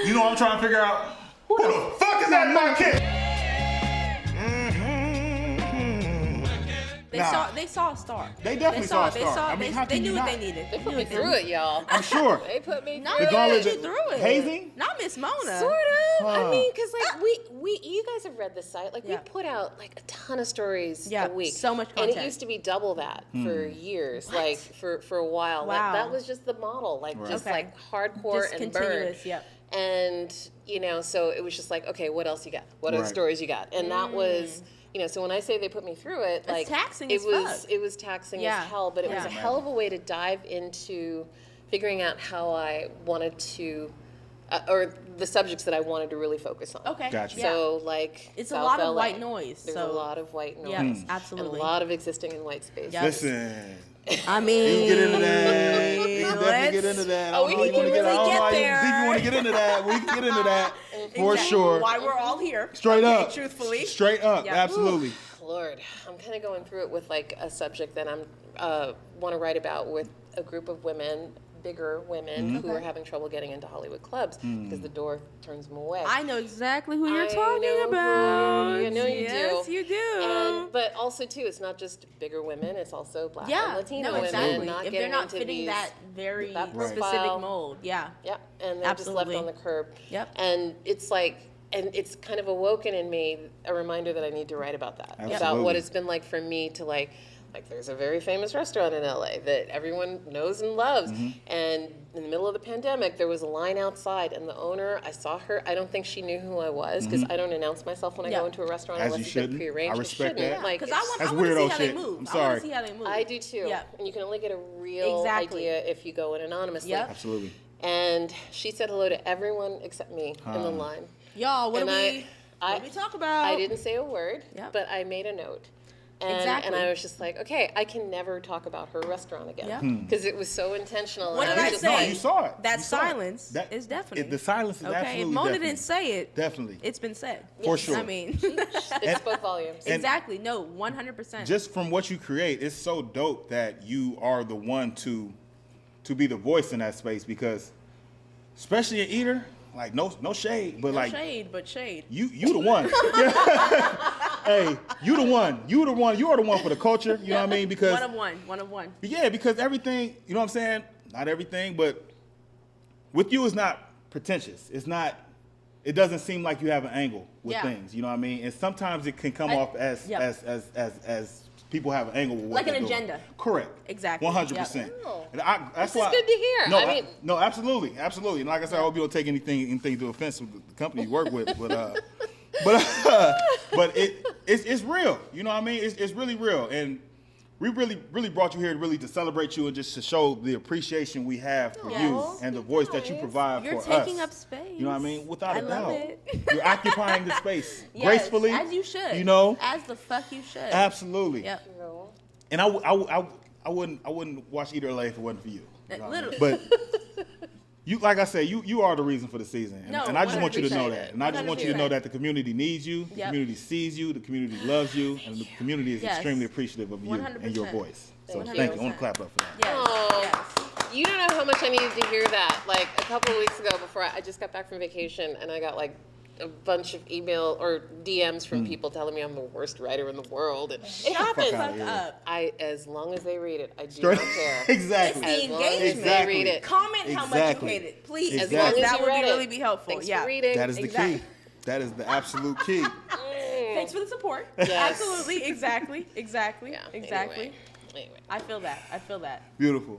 You know what I'm trying to figure out? Who the fuck is that Marquette? They saw a star. They definitely saw a star. They knew what they needed. They put me through it, y'all. I'm sure. They put me No, through they gauntlet put you through it. hazing? Not Miss Mona. Sort of. Huh. I mean, because like you guys have read the site. Like we put out like a ton of stories a week. So much content. And it used to be double that for years, like for a while. Wow. That was just the model, like just like hardcore Just and burn. continuous, yep. And so it was just like, okay, what else you got? What other stories you got? And that was. So when I say they put me through it, like taxing it was taxing as hell, but it was a hell of a way to dive into figuring out how I wanted to, or the subjects that I wanted to really focus on. Okay. Gotcha. So like it's South a lot LA. of white noise. There's so a lot of white noise. yes, absolutely. And a lot of existing in white space. Yep. Listen. I mean, We can get into that. We can definitely get into that. Oh, we can really I don't know get how there. you want to get into that. We can get into that for sure. Why we're all here. Straight okay, up. Truthfully. Straight up. Yeah. Absolutely. Lord, I'm kind of going through it with like a subject that I'm want to write about with a group of women, bigger women who are having trouble getting into Hollywood clubs because the door turns them away. I know exactly who you're I talking know about. who you know you yes, do. you do. But also too, it's not just bigger women; it's also Black and yeah, Latino no, women. exactly. Not If getting they're not into fitting these, that very that specific profile. mold, yeah. Yep, and they're Absolutely. just left on the curb. Yep. And it's like, and it's kind of awoken in me a reminder that I need to write about that, about Absolutely. what it's been like for me to like there's a very famous restaurant in LA that everyone knows and loves, and in the middle of the pandemic, there was a line outside, and the owner, I saw her, I don't think she knew who I was, because I don't announce myself when I go into a restaurant As you unless it's been shouldn't. prearranged. I respect that. Yeah, Because I want That's to see weirdo how they shit. move. I'm I sorry. want to see how they move. I do too. Yeah. And you can only get a real Exactly. idea if you go in anonymously. Yep. Absolutely. And she said hello to everyone except me in the line. Y'all, what And do we talk about? I didn't say a word, Yep. but I made a note. And, Exactly. and I was just like, okay, I can never talk about her restaurant again. Yep. Because it was so intentional. What and did I I was just say? No, like, you saw it. That You saw it. silence is definitely. The silence is okay, absolutely if Mona definitely. didn't say it, Definitely. it's been said. For sure. I mean, it spoke volumes. exactly. No, 100%. Just from what you create, it's so dope that you are the one to be the voice in that space, because especially an eater, like no shade, but no like shade, but shade. you the one. Hey, you the one. You are the one for the culture. You know what I mean? Because One of one. yeah, because everything, you know what I'm saying? Not everything, but with you, it's not pretentious. It's not. It doesn't seem like you have an angle with things. You know what I mean? And sometimes it can come off as people have an angle with what Like an they're doing. agenda. Correct. Exactly. 100%. Yep. Oh. And that's This is why, good to hear. No, I mean- no, absolutely. And like I said, I hope you don't take anything to offense with the company you work with, but it's real. You know what I mean? It's really real, and we really brought you here to celebrate you and just to show the appreciation we have for you and the voice that you provide You're for us. taking up space. You know what I mean? Without I a love doubt. it. You're occupying the space Yes, gracefully. as you should. You know? As the fuck you should. Absolutely. Yep. And I wouldn't watch EaterLA if it wasn't for you. You know what I mean? Literally. But you, like I said, you are the reason for the season. No, and I just want you to know 100%. that. And I just want you to know that the community needs you, the Yep. community sees you, the community loves you, and the community is Yes. extremely appreciative of you 100%. and your voice. So Thank thank you. you. I want to clap up for that. Yes. Oh, Yes. you don't know how much I needed to hear that. Like a couple of weeks ago, before I just got back from vacation, and I got like a bunch of email or DMs from people telling me I'm the worst writer in the world. And it happens. outta here. Up. As long as they read it, I do Straight- not care. Exactly. It's the As long as engagement. they read it. Comment how much you Exactly. hate it, please. As long as that you would read it. really be helpful. Thanks yeah. for reading. That is the Exactly. key. That is the absolute key. Thanks for the support. Yes. Absolutely. Exactly. Yeah, Exactly. Anyway. I feel that. Beautiful.